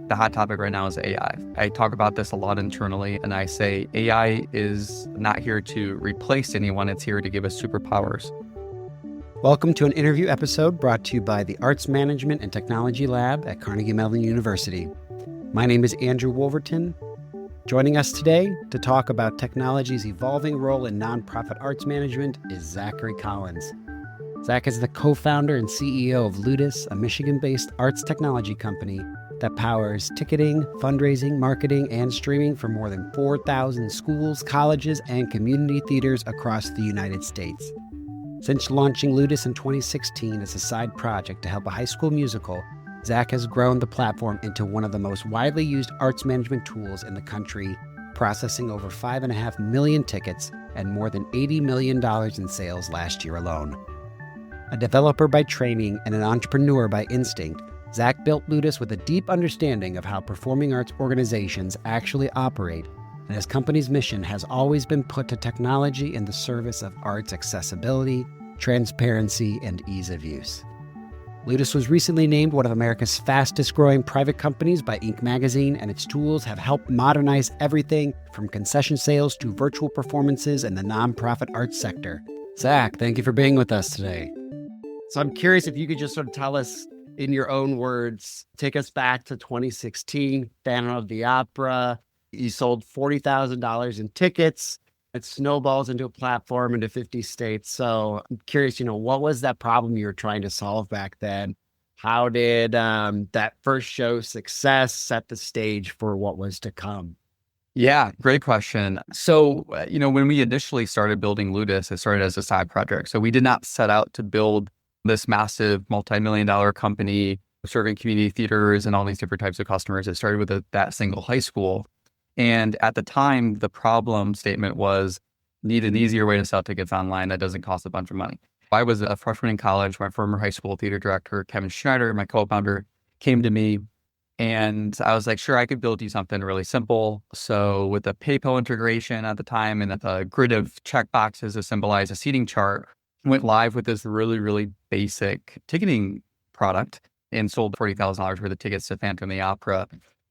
The hot topic right now is AI. I talk about this a lot internally, and I say AI is not here to replace anyone. It's here to give us superpowers. Welcome to an interview episode brought to you by the Arts Management and Technology Lab at Carnegie Mellon University. My name is Andrew Wolverton. Joining us today to talk about technology's evolving role in nonprofit arts management is Zachary Collins. Zach is the co-founder and CEO of Ludus, a Michigan-based arts technology company that powers ticketing, fundraising, marketing, and streaming for more than 4,000 schools, colleges, and community theaters across the United States. Since launching Ludus in 2016 as a side project to help a high school musical, Zach has grown the platform into one of the most widely used arts management tools in the country, processing over 5.5 million tickets and more than $80 million in sales last year alone. A developer by training and an entrepreneur by instinct, Zach built Ludus with a deep understanding of how performing arts organizations actually operate, and his company's mission has always been put to technology in the service of arts accessibility, transparency, and ease of use. Ludus was recently named one of America's fastest growing private companies by Inc. magazine, and its tools have helped modernize everything from concession sales to virtual performances in the nonprofit arts sector. Zach, thank you for being with us today. So I'm curious if you could just sort of tell us in your own words, take us back to 2016, Phantom of the Opera. You sold $40,000 in tickets. It snowballs into a platform into 50 states. So I'm curious, what was that problem you were trying to solve back then? How did that first show success set the stage for what was to come? Yeah, great question. So, when we initially started building Ludus, it started as a side project. So we did not set out to build this massive multi-million-dollar company serving community theaters and all these different types of customers. It started with that single high school. And at the time, the problem statement was need an easier way to sell tickets online that doesn't cost a bunch of money. I was a freshman in college. My former high school theater director, Kevin Schneider, my co-founder, came to me and I was like, sure, I could build you something really simple. So with a PayPal integration at the time and a grid of check boxes to symbolize a seating chart, went live with this really, really basic ticketing product and sold $40,000 worth of tickets to Phantom of the Opera.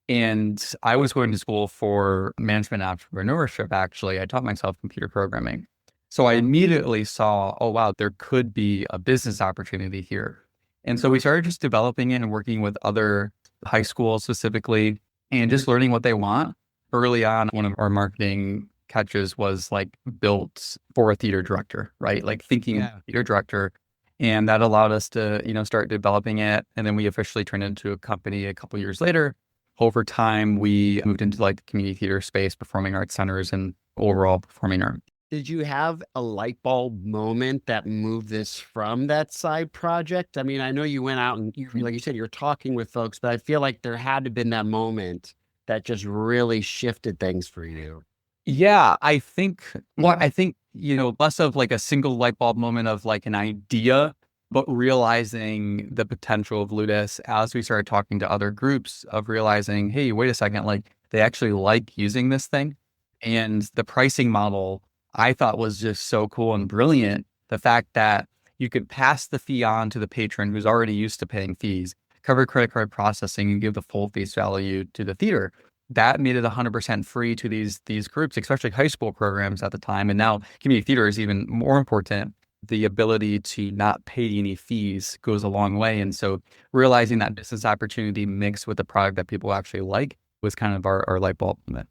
And I was going to school for management and entrepreneurship, actually. I taught myself computer programming. So I immediately saw, oh, wow, there could be a business opportunity here. And so we started just developing it and working with other high schools specifically and just learning what they want. Early on, one of our marketing catches was like built for a theater director, right? Like thinking theater director. And that allowed us to, start developing it. And then we officially turned into a company a couple of years later. Over time, we moved into like the community theater space, performing arts centers, and overall performing art. Did you have a light bulb moment that moved this from that side project? I mean, I know you went out and like you said, you're talking with folks, but I feel like there had to have been that moment that just really shifted things for you. Yeah, I think, less of like a single light bulb moment of like an idea, but realizing the potential of Ludus as we started talking to other groups of realizing, hey, wait a second, like they actually like using this thing. And the pricing model I thought was just so cool and brilliant. The fact that you could pass the fee on to the patron who's already used to paying fees, cover credit card processing, and give the full face value to the theater. That made it 100% free to these groups, especially high school programs at the time. And now community theater is even more important. The ability to not pay any fees goes a long way. And so realizing that business opportunity mixed with the product that people actually like was kind of our light bulb moment.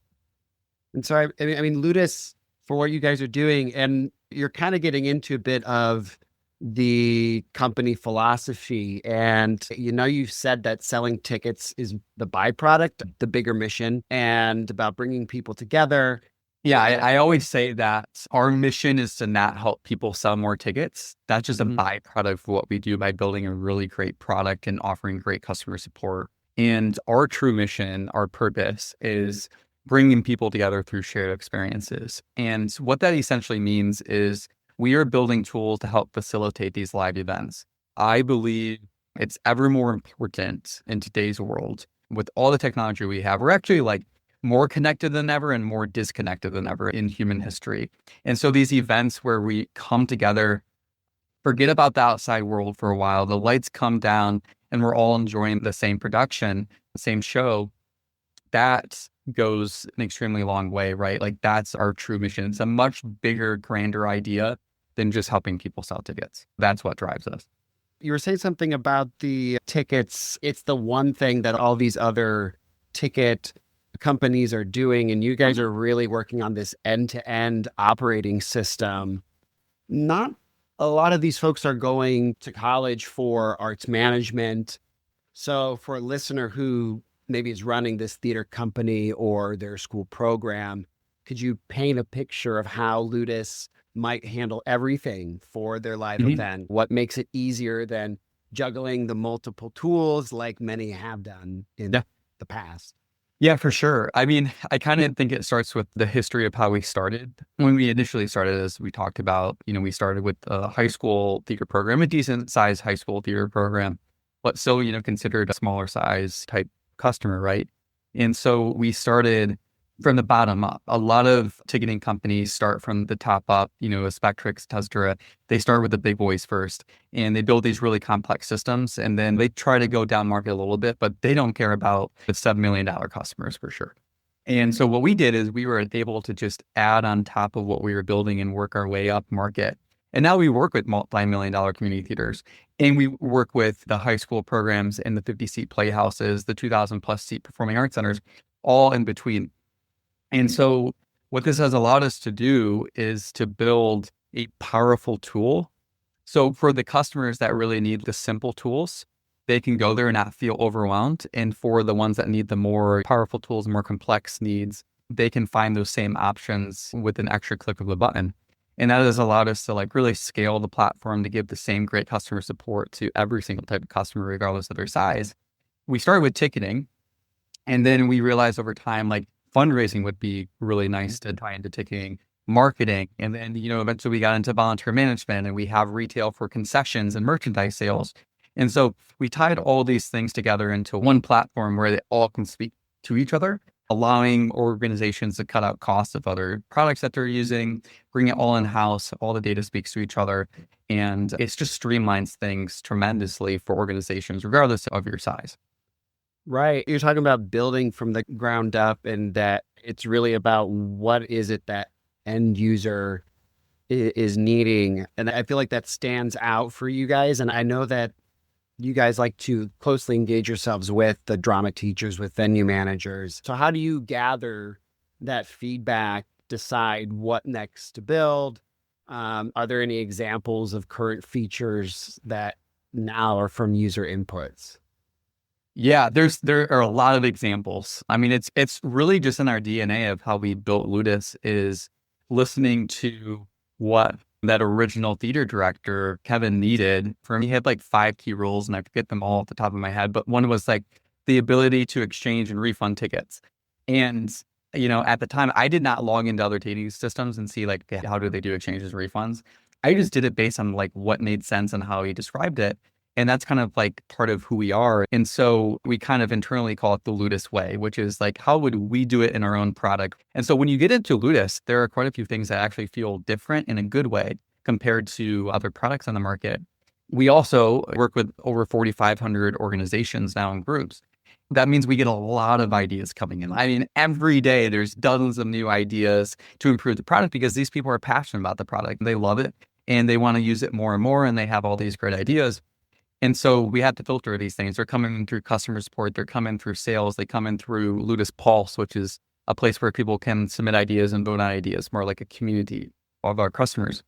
And so, I mean, Ludus, for what you guys are doing, and you're kind of getting into a bit of the company philosophy. And, you've said that selling tickets is the byproduct, the bigger mission, and about bringing people together. Yeah, I always say that our mission is to not help people sell more tickets. That's just a byproduct of what we do by building a really great product and offering great customer support. And our true mission, our purpose is bringing people together through shared experiences. And what that essentially means is we are building tools to help facilitate these live events. I believe it's ever more important in today's world with all the technology we have. We're actually like more connected than ever and more disconnected than ever in human history. And so these events where we come together, forget about the outside world for a while, the lights come down and we're all enjoying the same production, the same show, that goes an extremely long way, right? Like that's our true mission. It's a much bigger, grander idea than just helping people sell tickets. That's what drives us. You were saying something about the tickets. It's the one thing that all these other ticket companies are doing, and you guys are really working on this end-to-end operating system. Not a lot of these folks are going to college for arts management. So for a listener who maybe is running this theater company or their school program, could you paint a picture of how Ludus might handle everything for their live event? What makes it easier than juggling the multiple tools like many have done in the past? Yeah, for sure. I mean, I kind of think it starts with the history of how we started. When we initially started, as we talked about, we started with a high school theater program, a decent sized high school theater program, but still, considered a smaller size type customer, right? And so we started from the bottom up. A lot of ticketing companies start from the top up, a Spectrix, Telstra. They start with the big boys first, and they build these really complex systems, and then they try to go down market a little bit, but they don't care about the $7 million customers for sure. And so what we did is we were able to just add on top of what we were building and work our way up market. And now we work with multi-million-dollar community theaters, and we work with the high school programs and the 50-seat playhouses, the 2,000+ seat performing arts centers, all in between. And so what this has allowed us to do is to build a powerful tool. So for the customers that really need the simple tools, they can go there and not feel overwhelmed. And for the ones that need the more powerful tools, more complex needs, they can find those same options with an extra click of the button. And that has allowed us to really scale the platform to give the same great customer support to every single type of customer, regardless of their size. We started with ticketing, and then we realized over time, fundraising would be really nice to tie into ticketing, marketing. And then, eventually we got into volunteer management, and we have retail for concessions and merchandise sales. And so we tied all these things together into one platform where they all can speak to each other, allowing organizations to cut out costs of other products that they're using, bring it all in-house, all the data speaks to each other. And it's just streamlines things tremendously for organizations, regardless of your size. Right. You're talking about building from the ground up, and that it's really about what is it that end user is needing. And I feel like that stands out for you guys. And I know that you guys like to closely engage yourselves with the drama teachers, with venue managers. So how do you gather that feedback, decide what next to build? Are there any examples of current features that now are from user inputs? Yeah, there are a lot of examples. I mean, it's really just in our DNA of how we built Ludus, is listening to what that original theater director, Kevin, needed. For me, he had 5 key rules, and I forget them all off the top of my head, but one was the ability to exchange and refund tickets. And, at the time, I did not log into other ticketing systems and see okay, how do they do exchanges and refunds. I just did it based on what made sense and how he described it. And that's kind of part of who we are. And so we kind of internally call it the Ludus way, which is how would we do it in our own product? And so when you get into Ludus, there are quite a few things that actually feel different in a good way compared to other products on the market. We also work with over 4,500 organizations now in groups. That means we get a lot of ideas coming in. I mean, every day there's dozens of new ideas to improve the product, because these people are passionate about the product. They love it and they want to use it more and more, and they have all these great ideas. And so we have to filter these things. They're coming in through customer support. They're coming through sales. They come in through Ludus Pulse, which is a place where people can submit ideas and vote on ideas, more like a community of our customers.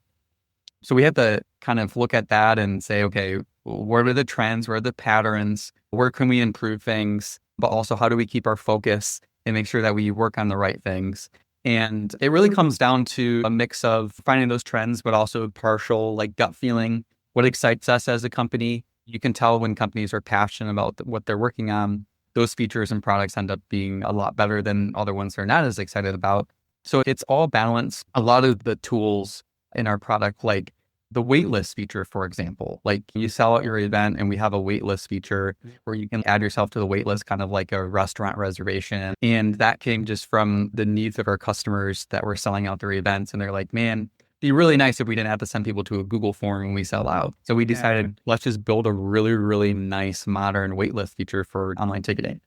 So we have to kind of look at that and say, okay, what are the trends? What are the patterns? Where can we improve things? But also, how do we keep our focus and make sure that we work on the right things? And it really comes down to a mix of finding those trends, but also partial gut feeling. What excites us as a company? You can tell when companies are passionate about what they're working on, those features and products end up being a lot better than other ones they're not as excited about. So it's all balanced. A lot of the tools in our product, like the waitlist feature, for example, you sell out your event and we have a waitlist feature where you can add yourself to the waitlist, kind of like a restaurant reservation. And that came just from the needs of our customers that were selling out their events. And they're like, man, be really nice if we didn't have to send people to a Google form when we sell out. So we decided, let's just build a really, really nice modern waitlist feature for online ticketing.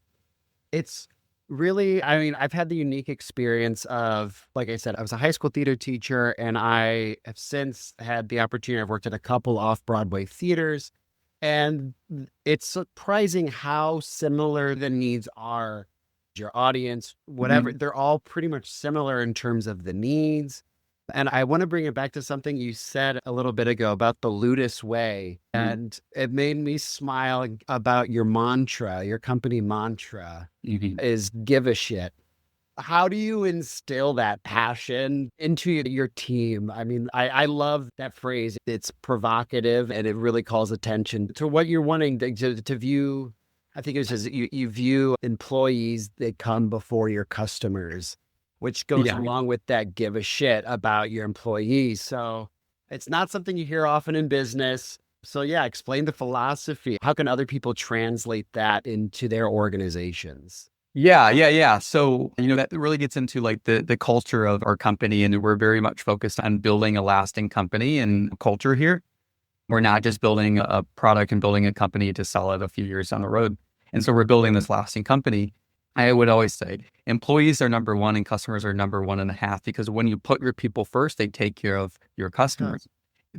It's really, I mean, I've had the unique experience of, like I said, I was a high school theater teacher, and I have since had the opportunity. I've worked at a couple off-Broadway theaters, and it's surprising how similar the needs are. Your audience, whatever, they're all pretty much similar in terms of the needs. And I want to bring it back to something you said a little bit ago about the Ludus way. And it made me smile about your mantra, your company mantra is give a shit. How do you instill that passion into your team? I mean, I love that phrase. It's provocative and it really calls attention to what you're wanting to view. I think it says you view employees that come before your customers, which goes along with that give a shit about your employees. So it's not something you hear often in business. So yeah, explain the philosophy. How can other people translate that into their organizations? Yeah. So, that really gets into like the culture of our company. And we're very much focused on building a lasting company and culture here. We're not just building a product and building a company to sell it a few years down the road. And so we're building this lasting company. I would always say employees are number one and customers are number 1.5, because when you put your people first, they take care of your customers.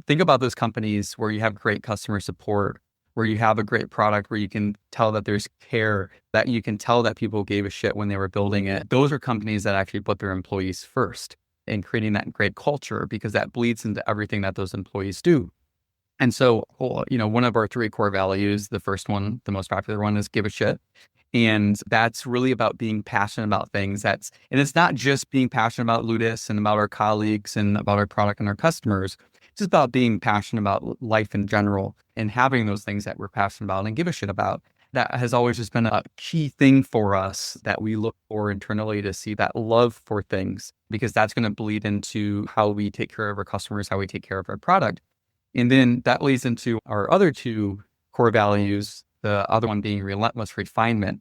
Think about those companies where you have great customer support, where you have a great product, where you can tell that there's care, that you can tell that people gave a shit when they were building it. Those are companies that actually put their employees first and creating that great culture, because that bleeds into everything that those employees do. And so, one of our 3 core values, the first one, the most popular one, is give a shit. And that's really about being passionate about things. And it's not just being passionate about Ludus and about our colleagues and about our product and our customers. It's just about being passionate about life in general and having those things that we're passionate about and give a shit about. That has always just been a key thing for us that we look for internally, to see that love for things, because that's going to bleed into how we take care of our customers, how we take care of our product. And then that leads into our other 2 core values, the other one being relentless refinement.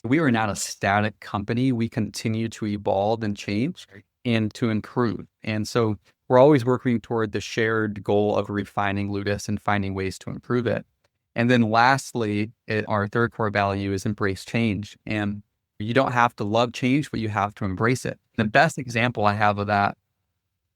We are not a static company. We continue to evolve and change and to improve. And so we're always working toward the shared goal of refining Ludus and finding ways to improve it. And then lastly, our 3rd core value is embrace change. And you don't have to love change, but you have to embrace it. The best example I have of that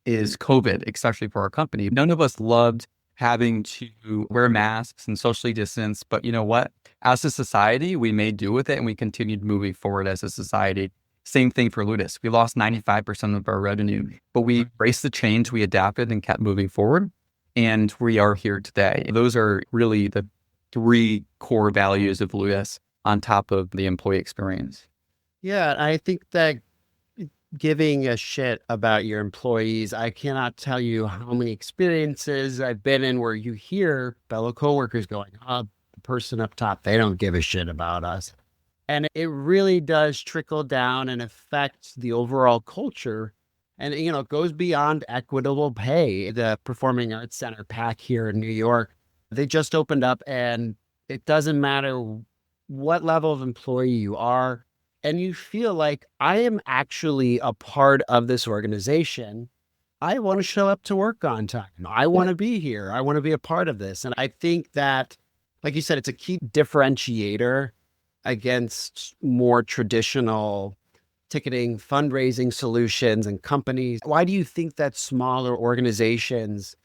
is COVID, especially for our company. None of us loved having to wear masks and socially distance, but you know what? As a society, we made do with it and we continued moving forward as a society. Same thing for Ludus. We lost 95% of our revenue, but we embraced the change, we adapted and kept moving forward, and we are here today. Those are really the 3 core values of Ludus on top of the employee experience. Yeah, I think that giving a shit about your employees, I cannot tell you how many experiences I've been in where you hear fellow coworkers going, the person up top, they don't give a shit about us. And it really does trickle down and affect the overall culture. And, it goes beyond equitable pay. The Performing Arts Center PAC here in New York, they just opened up, and it doesn't matter what level of employee you are, and you feel like, I am actually a part of this organization. I want to show up to work on time. I want to be here. I want to be a part of this. And I think that, like you said, it's a key differentiator against more traditional ticketing, fundraising solutions and companies. Why do you think that smaller organizations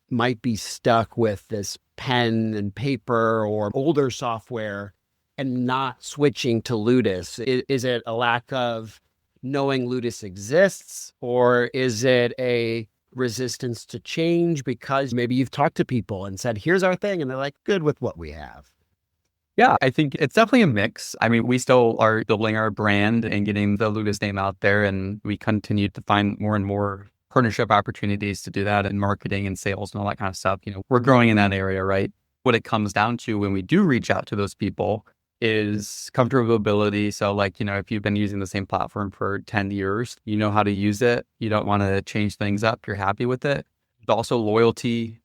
might be stuck with this pen and paper or older software and not switching to Ludus? Is it a lack of knowing Ludus exists, or is it a resistance to change because maybe you've talked to people and said, here's our thing, and they're like, good with what we have? Yeah, I think it's definitely a mix. I mean, we still are building our brand and getting the Ludus name out there, and we continue to find more and more partnership opportunities to do that in marketing and sales and all that kind of stuff. We're growing in that area, right? What it comes down to when we do reach out to those people is comfortability. So if you've been using the same platform for 10 years, you know how to use it. You don't want to change things up. You're happy with it. But also loyalty,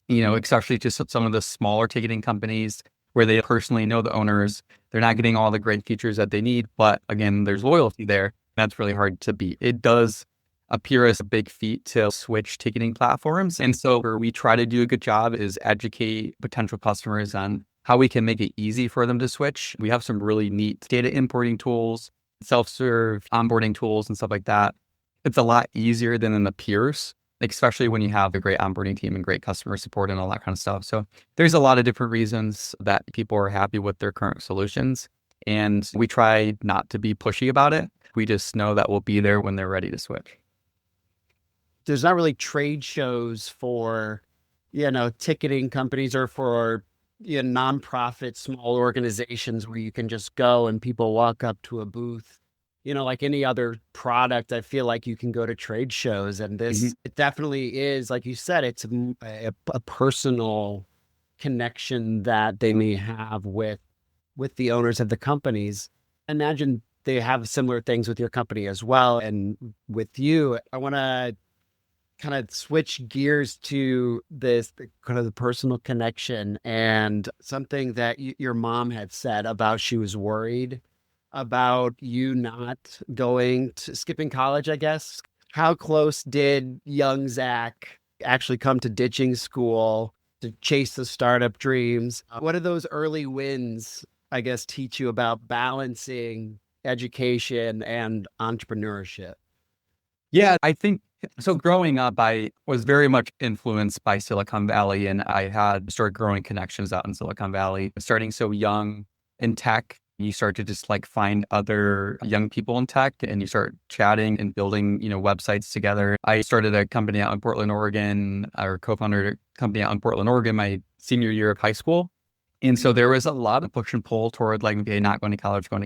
especially to some of the smaller ticketing companies where they personally know the owners. They're not getting all the great features that they need, but again, there's loyalty there. That's really hard to beat. It does appear as a big feat to switch ticketing platforms. And so where we try to do a good job is educate potential customers on how we can make it easy for them to switch. We have some really neat data importing tools, self-serve onboarding tools and stuff like that. It's a lot easier than it appears, especially when you have a great onboarding team and great customer support and all that kind of stuff. So there's a lot of different reasons that people are happy with their current solutions. And we try not to be pushy about it. We just know that we'll be there when they're ready to switch. There's not really trade shows for, ticketing companies or for nonprofit small organizations where you can just go and people walk up to a booth. Like any other product, I feel like you can go to trade shows, and this it definitely is, like you said, it's a personal connection that they may have with the owners of the companies. Imagine they have similar things with your company as well. And with you, I want to kind of switch gears to this kind of the personal connection and something that your mom had said about she was worried about you not skipping college, I guess. How close did young Zach actually come to ditching school to chase the startup dreams? What do those early wins, I guess, teach you about balancing education and entrepreneurship? Yeah, I think so. Growing up, I was very much influenced by Silicon Valley, and I had started growing connections out in Silicon Valley. Starting so young in tech, you start to just like find other young people in tech and you start chatting and building, websites together. I started a company out in Portland, Oregon, or co-founded a company out in Portland, Oregon, my senior year of high school. And so there was a lot of push and pull toward like, okay, not going to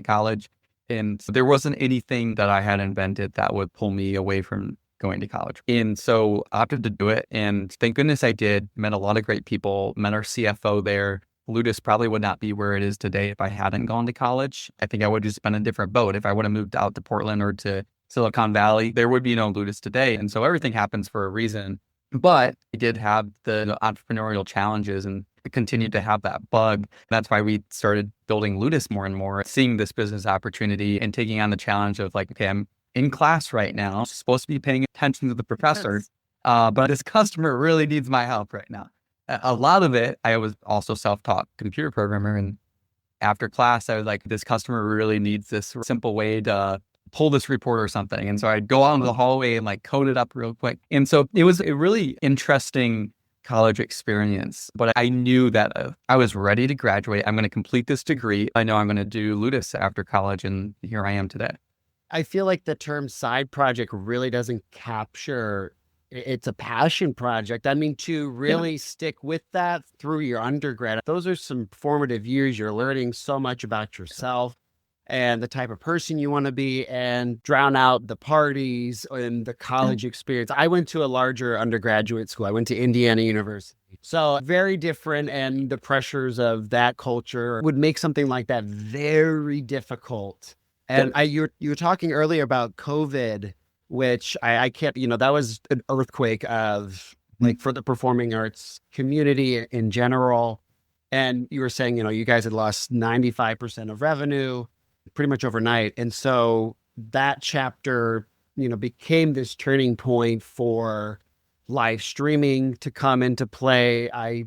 college. And so there wasn't anything that I had invented that would pull me away from going to college. And so I opted to do it. And thank goodness I did. Met a lot of great people, met our CFO there. Ludus probably would not be where it is today if I hadn't gone to college. I think I would have just been a different boat. If I would have moved out to Portland or to Silicon Valley, there would be no Ludus today. And so everything happens for a reason. But I did have the entrepreneurial challenges and continued to have that bug. That's why we started building Ludus more and more, seeing this business opportunity and taking on the challenge of like, okay, I'm in class right now, supposed to be paying attention to the professor, Yes. but this customer really needs my help right now. A lot of it, I was also self-taught computer programmer. And after class, I was like, this customer really needs this simple way to pull this report or something. And so I'd go out into the hallway and like code it up real quick. And so it was a really interesting college experience, but I knew that I was ready to graduate. I'm going to complete this degree. I know I'm going to do Ludus after college. And here I am today. I feel like the term side project really doesn't capture it's a passion project. I mean, to really stick with that through your undergrad, those are some formative years. You're learning so much about yourself and the type of person you want to be and drown out the parties and the college experience. I went to a larger undergraduate school. I went to Indiana University. So very different. And the pressures of that culture would make something like that very difficult. And you were talking earlier about COVID, which I can't, that was an earthquake of like for the performing arts community in general. And you were saying, you guys had lost 95% of revenue pretty much overnight. And so that chapter, became this turning point for live streaming to come into play. I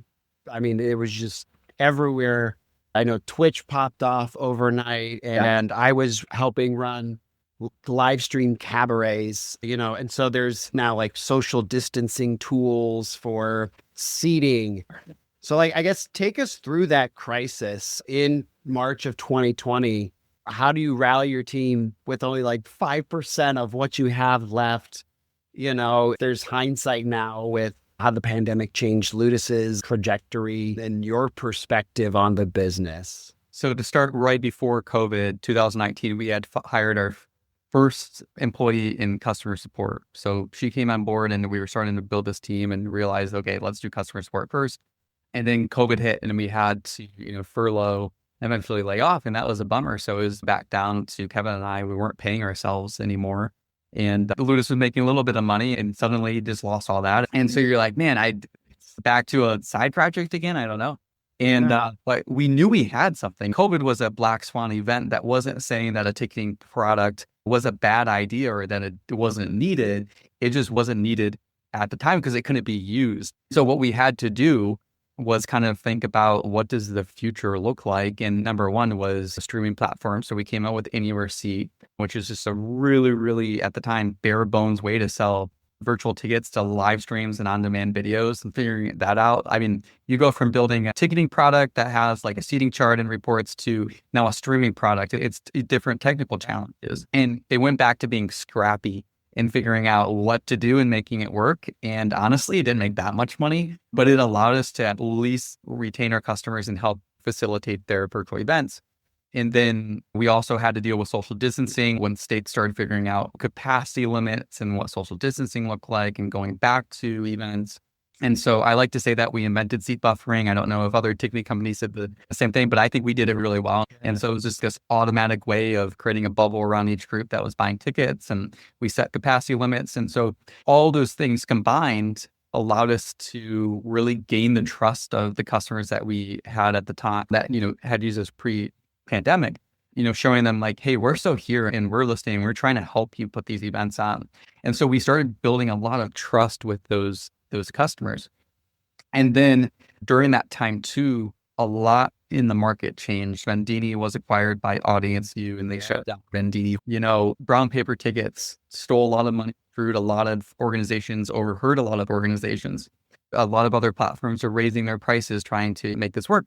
mean, it was just everywhere. I know Twitch popped off overnight and I was helping run live stream cabarets, and so there's now like social distancing tools for seating. So like, I guess take us through that crisis in March of 2020. How do you rally your team with only like 5% of what you have left? There's hindsight now with how the pandemic changed Ludus's trajectory and your perspective on the business. So to start right before COVID, 2019, we had hired our first employee in customer support. So she came on board and we were starting to build this team and realized, okay, let's do customer support first. And then COVID hit and we had to, furlough, eventually lay off. And that was a bummer. So it was back down to Kevin and I. We weren't paying ourselves anymore. And Ludus was making a little bit of money and suddenly just lost all that. And so you're like, man, it's back to a side project again. I don't know. And but we knew we had something. COVID was a black swan event that wasn't saying that a ticketing product was a bad idea or that it wasn't needed. It just wasn't needed at the time because it couldn't be used. So what we had to do was kind of think about what does the future look like? And number one was a streaming platform. So we came out with Anywhere Seat, which is just a really, really, at the time, bare bones way to sell virtual tickets to live streams and on-demand videos and figuring that out. I mean, you go from building a ticketing product that has like a seating chart and reports to now a streaming product. It's different technical challenges. And it went back to being scrappy and figuring out what to do and making it work. And honestly, it didn't make that much money, but it allowed us to at least retain our customers and help facilitate their virtual events. And then we also had to deal with social distancing when states started figuring out capacity limits and what social distancing looked like and going back to events. And so I like to say that we invented seat buffering. I don't know if other ticketing companies did the same thing, but I think we did it really well. And so it was just this automatic way of creating a bubble around each group that was buying tickets, and we set capacity limits. And so all those things combined allowed us to really gain the trust of the customers that we had at the time that, had used us pre-pandemic, showing them like, hey, we're still here and we're listening. We're trying to help you put these events on. And so we started building a lot of trust with those customers. And then during that time too, a lot in the market changed. Vendini was acquired by Audience View and they shut down Vendini. Brown paper tickets stole a lot of money, screwed a lot of organizations, overheard a lot of organizations. A lot of other platforms are raising their prices trying to make this work.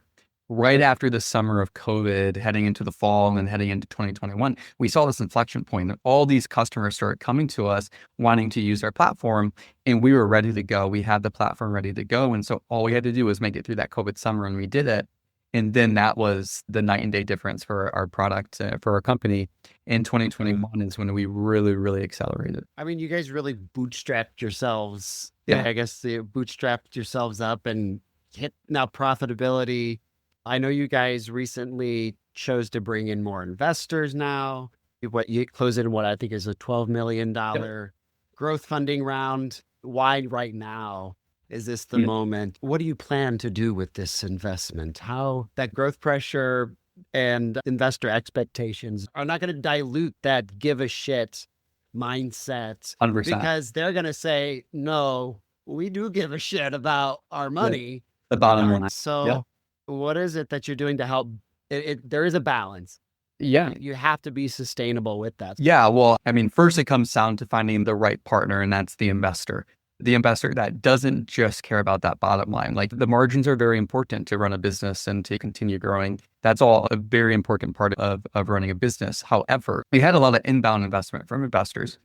Right after the summer of COVID, heading into the fall and heading into 2021, we saw this inflection point that all these customers started coming to us wanting to use our platform, and we were ready to go. We had the platform ready to go. And so all we had to do was make it through that COVID summer, and we did it. And then that was the night and day difference for our product, for our company. In 2021 is when we really, really accelerated. I mean, you guys really bootstrapped yourselves. Yeah. I guess you bootstrapped yourselves up and hit now profitability. I know you guys recently chose to bring in more investors now. What you closed in what I think is a $12 million growth funding round. Why right now? Is this the moment? What do you plan to do with this investment? How that growth pressure and investor expectations are not going to dilute that give a shit mindset 100%. because they're going to say, no, we do give a shit about our money. The bottom line. So what is it that you're doing to help? There is a balance. Yeah. You have to be sustainable with that. Yeah. Well, I mean, first it comes down to finding the right partner, and that's the investor. The investor that doesn't just care about that bottom line. Like the margins are very important to run a business and to continue growing. That's all a very important part of running a business. However, we had a lot of inbound investment from investors,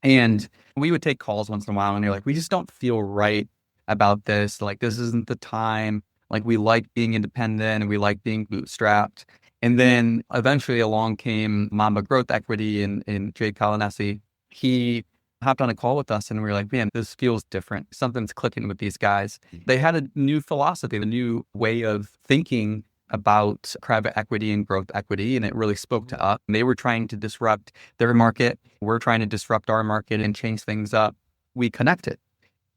and we would take calls once in a while and they're like, we just don't feel right about this. Like, this isn't the time. Like, we like being independent and we like being bootstrapped. And then eventually along came Mamba Growth Equity and Jay Colonesi. He hopped on a call with us and we were like, man, this feels different. Something's clicking with these guys. They had a new philosophy, a new way of thinking about private equity and growth equity. And it really spoke to us. They were trying to disrupt their market. We're trying to disrupt our market and change things up. We connected.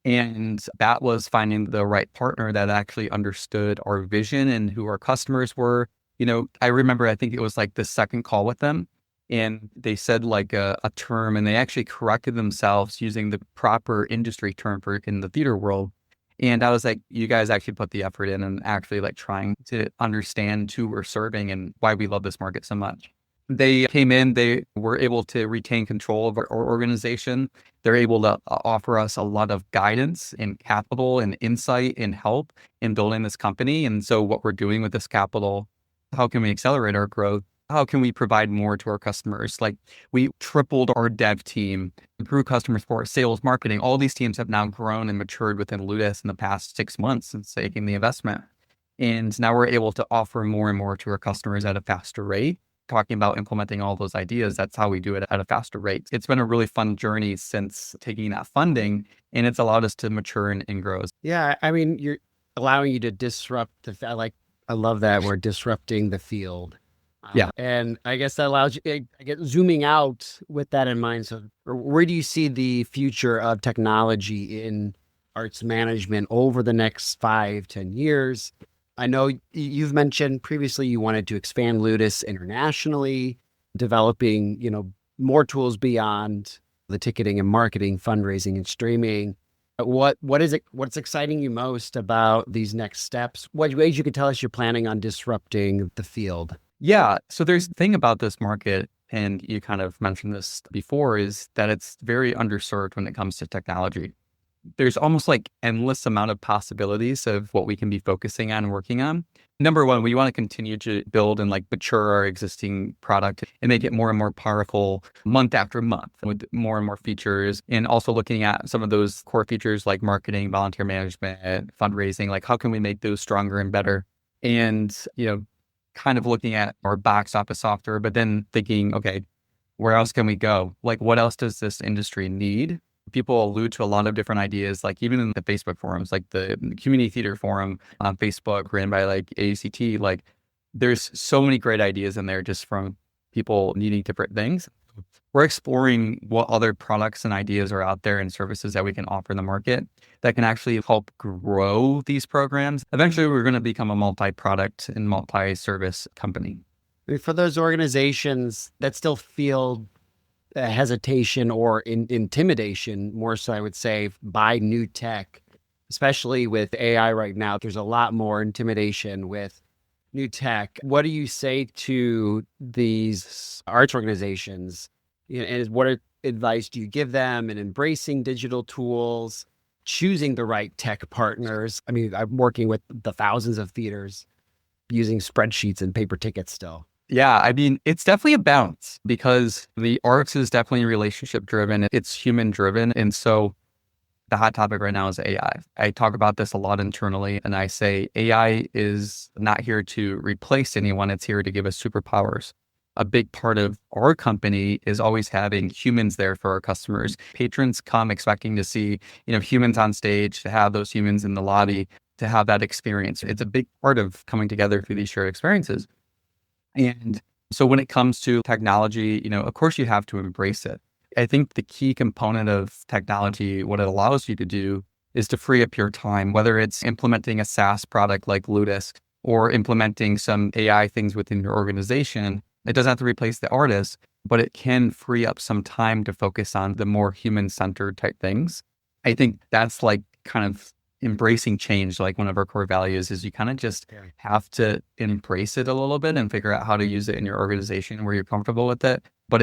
And that was finding the right partner that actually understood our vision and who our customers were. I remember, I think it was like the second call with them, and they said like a term, and they actually corrected themselves using the proper industry term for in the theater world. And I was like, you guys actually put the effort in and actually like trying to understand who we're serving and why we love this market so much. They came in, they were able to retain control of our organization. They're able to offer us a lot of guidance and capital and insight and help in building this company. And so what we're doing with this capital, how can we accelerate our growth? How can we provide more to our customers? Like, we tripled our dev team, improved customer support, sales, marketing. All these teams have now grown and matured within Ludus in the past 6 months since taking the investment. And now we're able to offer more and more to our customers at a faster rate. Talking about implementing all those ideas, that's how we do it at a faster rate. It's been a really fun journey since taking that funding, and it's allowed us to mature and grow. Yeah, I mean, you're allowing you to disrupt I love that word, disrupting the field. And I guess that allows you, zooming out with that in mind. So where do you see the future of technology in arts management over the next 5-10 years? I know you've mentioned previously you wanted to expand Ludus internationally, developing, more tools beyond the ticketing and marketing, fundraising and streaming. What's exciting you most about these next steps? What ways you could tell us you're planning on disrupting the field? Yeah. So there's the thing about this market, and you kind of mentioned this before, is that it's very underserved when it comes to technology. There's almost like endless amount of possibilities of what we can be focusing on and working on. Number one, we want to continue to build and like mature our existing product and make it more and more powerful month after month with more and more features. And also looking at some of those core features like marketing, volunteer management, fundraising, like how can we make those stronger and better? And, kind of looking at our box office software, but then thinking, okay, where else can we go? Like, what else does this industry need? People allude to a lot of different ideas, like even in the Facebook forums, like the community theater forum on Facebook ran by like ACT, like there's so many great ideas in there just from people needing different things. We're exploring what other products and ideas are out there and services that we can offer in the market that can actually help grow these programs. Eventually, we're going to become a multi-product and multi-service company. For those organizations that still feel hesitation or intimidation, more so I would say, by new tech, especially with AI right now, there's a lot more intimidation with new tech. What do you say to these arts organizations? And what advice do you give them in embracing digital tools, choosing the right tech partners? I mean, I'm working with the thousands of theaters using spreadsheets and paper tickets still. Yeah, I mean, it's definitely a balance because the arts is definitely relationship driven. It's human driven. And so the hot topic right now is AI. I talk about this a lot internally, and I say AI is not here to replace anyone. It's here to give us superpowers. A big part of our company is always having humans there for our customers. Patrons come expecting to see, humans on stage, to have those humans in the lobby, to have that experience. It's a big part of coming together through these shared experiences. And so when it comes to technology, of course you have to embrace it. I think the key component of technology, what it allows you to do is to free up your time, whether it's implementing a SaaS product like Ludus or implementing some AI things within your organization. It doesn't have to replace the artist, but it can free up some time to focus on the more human-centered type things. I think that's like kind of embracing change. Like one of our core values is you kind of just have to embrace it a little bit and figure out how to use it in your organization where you're comfortable with it. But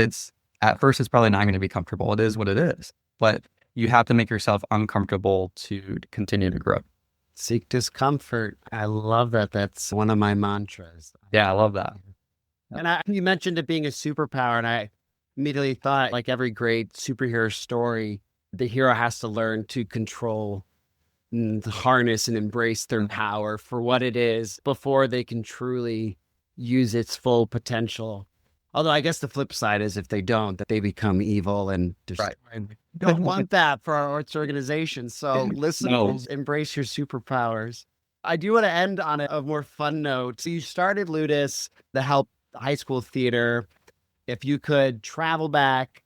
at first, it's probably not going to be comfortable. It is what it is. But you have to make yourself uncomfortable to continue to grow. Seek discomfort. I love that. That's one of my mantras. Yeah, I love that. And you mentioned it being a superpower, and I immediately thought, like every great superhero story, the hero has to learn to control and harness and embrace their power for what it is before they can truly use its full potential. Although I guess the flip side is if they don't, that they become evil and destroy. Right. We don't want that for our arts organization. So listeners, embrace your superpowers. I do want to end on a more fun note. So you started Ludus to help high school theater. If you could travel back,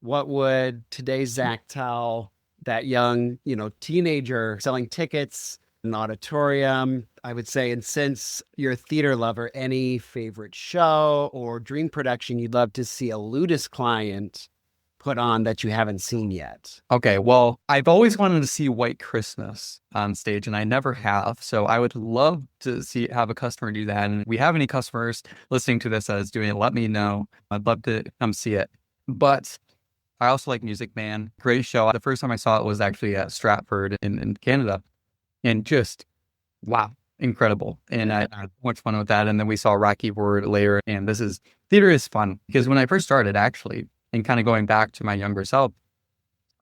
what would today's Zach tell that young, teenager selling tickets in an auditorium? I would say, and since you're a theater lover, any favorite show or dream production you'd love to see a Ludus client put on that you haven't seen yet? Okay, well, I've always wanted to see White Christmas on stage, and I never have. So I would love to have a customer do that. And if we have any customers listening to this that is doing it, let me know. I'd love to come see it. But I also like Music Man. Great show. The first time I saw it was actually at Stratford in Canada. And just, wow, incredible. And I had much fun with that. And then we saw Rocky Ward later. And theater is fun because when I first started, actually, and kind of going back to my younger self,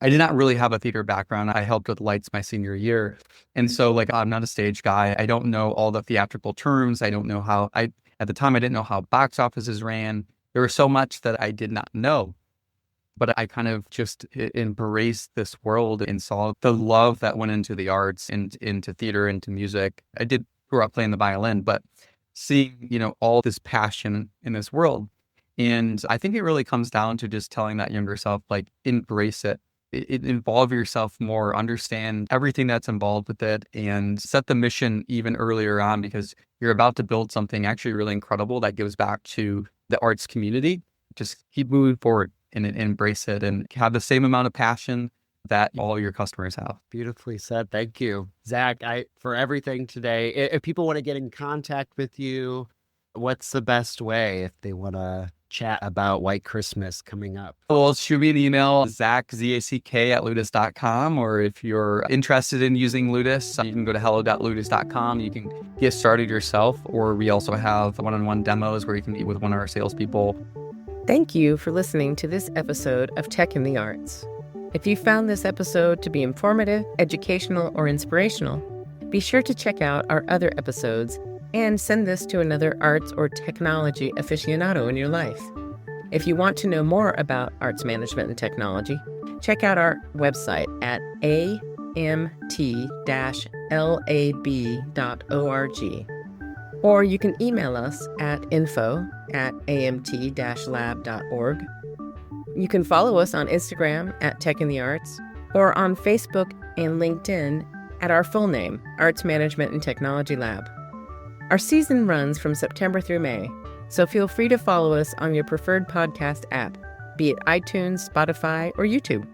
I did not really have a theater background. I helped with lights my senior year. And so I'm not a stage guy. I don't know all the theatrical terms. I don't know at the time, I didn't know how box offices ran. There was so much that I did not know. But I kind of just embraced this world and saw the love that went into the arts and into theater, into music. I did grow up playing the violin, but seeing, all this passion in this world. And I think it really comes down to just telling that younger self, embrace it. Involve yourself more, understand everything that's involved with it, and set the mission even earlier on because you're about to build something actually really incredible that gives back to the arts community. Just keep moving forward. and embrace it and have the same amount of passion that all your customers have. Beautifully said. Thank you, Zach, for everything today. If people want to get in contact with you, what's the best way if they want to chat about White Christmas coming up? Well, shoot me an email, Zach, Z-A-C-K @ludus.com. Or if you're interested in using Ludus, you can go to hello.ludus.com. You can get started yourself, or we also have one-on-one demos where you can meet with one of our salespeople. Thank you for listening to this episode of Tech in the Arts. If you found this episode to be informative, educational, or inspirational, be sure to check out our other episodes and send this to another arts or technology aficionado in your life. If you want to know more about arts management and technology, check out our website at amt-lab.org. Or you can email us at info@amt-lab.org. You can follow us on Instagram at Tech in the Arts, or on Facebook and LinkedIn at our full name, Arts Management and Technology Lab. Our season runs from September through May, so feel free to follow us on your preferred podcast app, be it iTunes, Spotify, or YouTube.